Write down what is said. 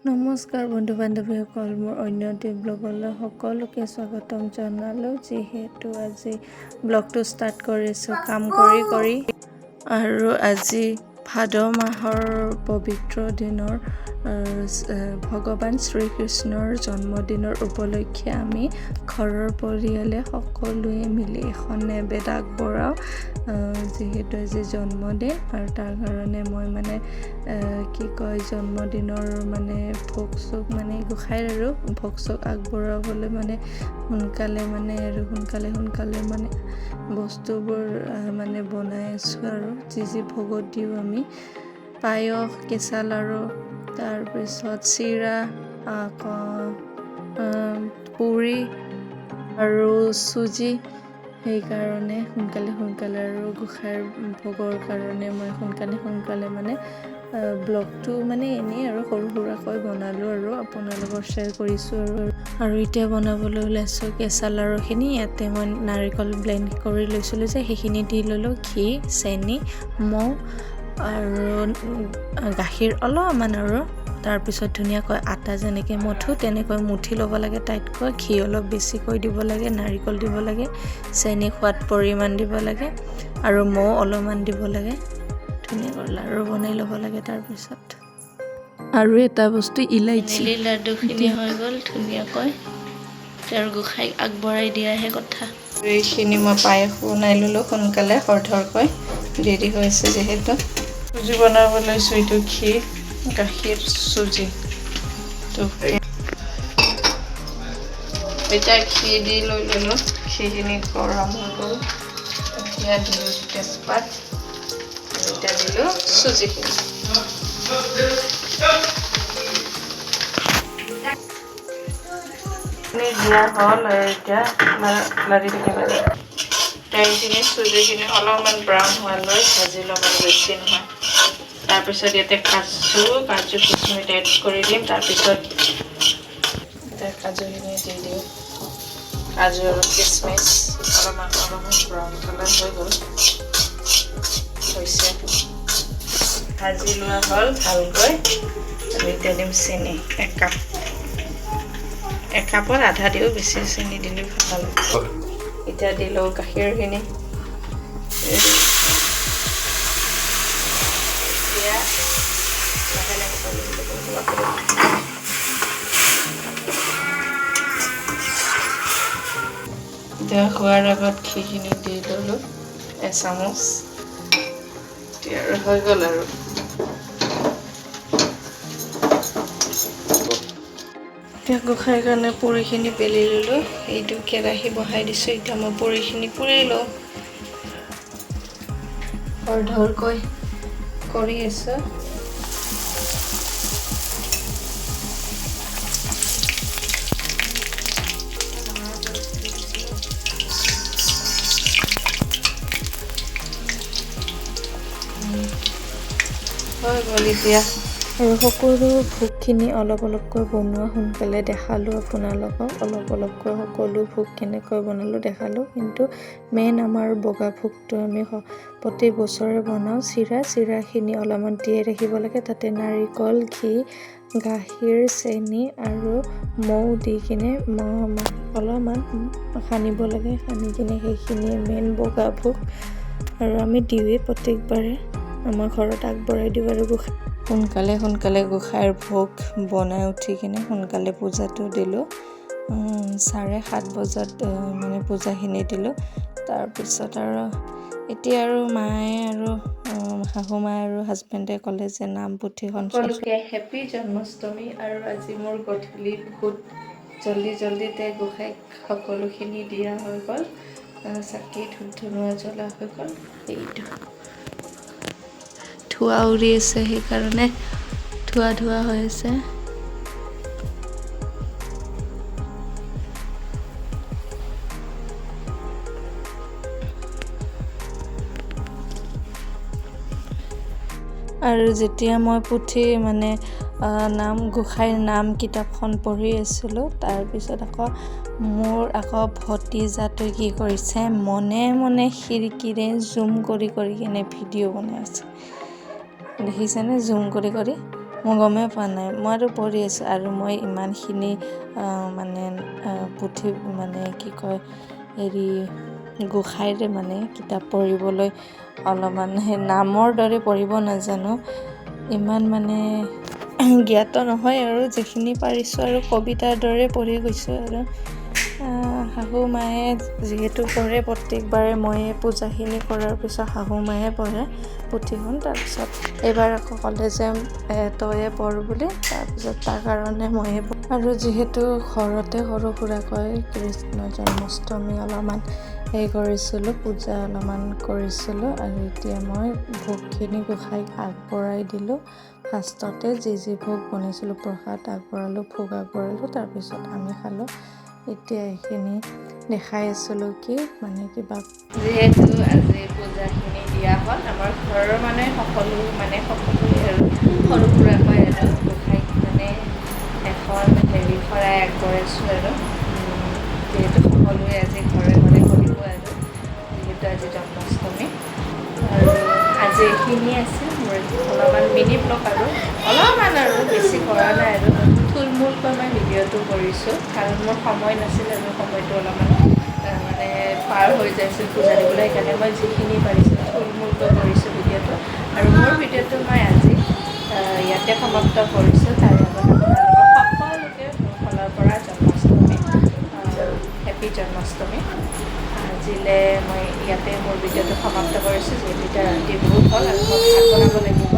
নমস্কাৰ বন্ধু বান্ধৱীসকল, মোৰ অন্য এটি ব্লগলৈ সকলোকে স্বাগতম জনালোঁ। যিহেতু আজি ব্লগটো ষ্টাৰ্ট কৰিছোঁ কাম কৰি আৰু আজি ভাদ মাহৰ পবিত্ৰ দিনৰ ভগৱান শ্ৰী কৃষ্ণৰ জন্মদিনৰ উপলক্ষে আমি ঘৰৰ পৰিয়ালে সকলোৱে মিলি এখন নেবেদ আগবঢ়াওঁ। যিহেতু আজি জন্মদিন আৰু তাৰ কাৰণে মই জন্মদিনৰ ভোগ চোগ গোসাঁইৰ আৰু ভোগ চোগ আগবঢ়াবলৈ সোনকালে বস্তুবোৰ বনাই আছোঁ আৰু যি ভোগত দিওঁ আমি পায়স, কেঁচা লাড়ু, তাৰপিছত চিৰা, পুৰি আৰু চুজি। সেইকাৰণে সোনকালে আৰু গোসাঁইৰ ভোগৰ কাৰণে মই সোনকালে ব্লগটো এনেই আৰু সৰু সুৰাকৈ বনালোঁ আৰু আপোনালোকৰ শ্বেয়াৰ কৰিছোঁ আৰু এতিয়া বনাবলৈ ওলাইছোঁ কেঁচা লাড়ুখিনি। ইয়াতে মই নাৰিকল ব্লেণ্ড কৰি লৈছিলোঁ যে সেইখিনি দি ল'লোঁ, ঘি, চেনি, মৌ আৰু গাখীৰ অলপমান আৰু তাৰপিছত ধুনীয়াকৈ আটা যেনেকৈ মঠো তেনেকৈ মুঠি ল'ব লাগে টাইটকৈ। ঘি অলপ বেছিকৈ দিব লাগে, নাৰিকল দিব লাগে, চেনি সোৱাদ পৰিমাণ দিব লাগে আৰু মৌ অলপমান দিব লাগে। ধুনীয়াকৈ লাড়ু বনাই ল'ব লাগে। তাৰপিছত আৰু এটা বস্তু ইলাইচি। লাডুখিনি হৈ গ'ল ধুনীয়াকৈ, আৰু গোসাঁইক আগবঢ়াই দিয়াহে কথা। এইখিনি মই পায়স বনাই ল'লোঁ সোনকালে খৰধৰকৈ, দেৰি হৈছে যিহেতু। চুজি বনাব লৈছোঁ, এইটো ঘি, গাখীৰ, চুজি। এতিয়া ঘি দি লৈ ল'লোঁ, ঘিখিনি গৰম হৈ গ'ল। এতিয়া দিলোঁ তেজপাত, এতিয়া দিলোঁ চুজিখিনি। দিয়া হ'ল আৰু এতিয়া লাৰি থাকিব লাগে। তেলখিনি চুজিখিনি অলপমান ব্ৰাউন হোৱালৈ ভাজি ল'ব, বেছি নহয়। তাৰপিছত ইয়াতে কাজু কিচমিচ এড কৰি দিম। তাৰপিছত কাজুখিনি দি দিওঁ, কাজু আৰু কিচমিচ অলপমান ব্ৰাউন কালাৰ হৈ গ'ল হৈছে, ভাজি লোৱা হ'ল ভালকৈ। আৰু এতিয়া দিম চেনি, এক কাপত আধা দিওঁ, বেছি চেনি দিলেও ভাল। এতিয়া দিলোঁ গাখীৰখিনি, এতিয়া খোৱাৰ আগত ঘিখিনি দি ল'লোঁ এচামুচ। এতিয়া আৰু হৈ গ'ল আৰু। এতিয়া গোসাঁইৰ কাৰণে পুৰিখিনি বেলি ল'লোঁ। এইটো কেৰাহী বহাই দিছোঁ। এতিয়া মই পুৰিখিনি পুৰি লওঁ, খৰধৰকৈ কৰি আছোঁ। হৈ গ'ল এতিয়া। আৰু সকলো ভোগখিনি অলপকৈ বনোৱা সোনকালে দেখালোঁ আপোনালোকক। অলপকৈ সকলো ভোগ কেনেকৈ বনালোঁ দেখালোঁ। কিন্তু মেইন আমাৰ বগা ভোগটো আমি প্ৰতি বছৰে বনাওঁ। চিৰাখিনি অলপমান তিয়াই ৰাখিব লাগে। তাতে নাৰিকল, ঘি, গাখীৰ, চেনি আৰু মৌ দি কিনে অলপমান সানিব লাগে। সানি কিনে সেইখিনিয়ে মেইন বগা ভোগ, আৰু আমি দিওঁৱেই প্ৰত্যেকবাৰে। আমাৰ ঘৰত আগবঢ়াই দিওঁ আৰু সোনকালে গোসাঁইৰ ভোগ বনাই উঠি কিনে সোনকালে পূজাটো দিলোঁ। 7:30 বজাত পূজাখিনি দিলোঁ। তাৰপিছত আৰু এতিয়া আৰু মায়ে আৰু শাহু মায়ে আৰু হাজবেণ্ডে ক'লে যে নাম পুথিখন সকলোকে হেপী জন্মাষ্টমী। আৰু আজি মোৰ গধূলি বহুত জল্দিতে গোসাঁইক সকলোখিনি দিয়া হৈ গ'ল। চাকি ধূপ ধুনুৱা জ্বলা হৈ গ'ল। এইটো ধোঁৱা উৰি আছে, সেইকাৰণে ধোঁৱা হৈ আছে। আৰু যেতিয়া মই পুথি গোসাঁইৰ নাম কিতাপখন পঢ়ি আছিলোঁ, তাৰপিছত মোৰ ভতিজাটোৱে কি কৰিছে, মনে খিৰিকীৰে জুম কৰি কিনে ভিডিঅ' বনাই আছে। দেখিছেনে? জুম কৰি মই গমেই পোৱা নাই, মইতো পঢ়ি আছোঁ আৰু মই ইমানখিনি মানে পুথি মানে কি কয় হেৰি গোসাঁইৰে মানে কিতাপ পঢ়িবলৈ অলপমান সেই নামৰ দৰে পঢ়িব নাজানো, ইমান মানে জ্ঞাত নহয় আৰু যিখিনি পাৰিছোঁ আৰু কবিতাৰ দৰে পঢ়ি গৈছোঁ আৰু শাহু মায়ে যিহেতু পঢ়ে প্ৰত্যেকবাৰে মই পূজাখিনি কৰাৰ পিছত শাহু মায়ে পঢ়ে পুথিখন। তাৰপিছত এইবাৰ আকৌ ক'লে যে তয়ে পঢ় বুলি, তাৰপিছত তাৰ কাৰণে ময়ে আৰু যিহেতু ঘৰতে সৰু সুৰাকৈ কৃষ্ণ জন্মাষ্টমী অলপমান কৰিছিলোঁ, পূজা অলপমান কৰিছিলোঁ আৰু এতিয়া মই ভোগখিনি গোসাঁইক আগবঢ়াই দিলোঁ। ফাৰ্ষ্টতে যি ভোগ বনাইছিলোঁ প্ৰসাদ আগবঢ়ালোঁ, ভোগ আগবঢ়ালোঁ, তাৰপিছত আমি খালোঁ। এতিয়া এইখিনি দেখাই আছিলোঁ কি মানে কিবা যিহেতু আজি পূজাখিনি দিয়া হ'ল, আমাৰ ঘৰৰ মানে সকলোৱে আৰু সৰু সুৰাকৈ আৰু গোসাঁইক মানে এখন শৰাই আগবঢ়াইছোঁ আৰু যিহেতু সকলোৱে আজি ঘৰে ঘৰে কৰিব আৰু যিহেতু আজি জন্মাষ্টমী। আৰু আজি এইখিনি আছিল মোৰ অলপমান মিনি ব্লগ আৰু অলপমান আৰু বেছি কৰা নাই আৰু থুলমূলকৈ মই ভিডিঅ'টো কৰিছোঁ, কাৰণ মোৰ সময় নাছিল আৰু সময়টো অলপমান মানে পাৰ হৈ যাইছিল পূজা দিবলৈ, সেইকাৰণে মই যিখিনি পাৰিছোঁ থুলমূলকৈ কৰিছোঁ ভিডিঅ'টো। আৰু মোৰ ভিডিঅ'টো মই আজি ইয়াতে সমাপ্ত কৰিছোঁ। তাৰে আগতে আপোনালোকক সকলোকে মোৰ ফালৰ পৰা জন্মাষ্টমী হেপী জন্মাষ্টমী। আজিলৈ মই ইয়াতে মোৰ ভিডিঅ'টো সমাপ্ত কৰিছোঁ, যিহেতু এতিয়া ৰাতি বহুত হ'ল আৰু মই ভাত বনাব লাগিব।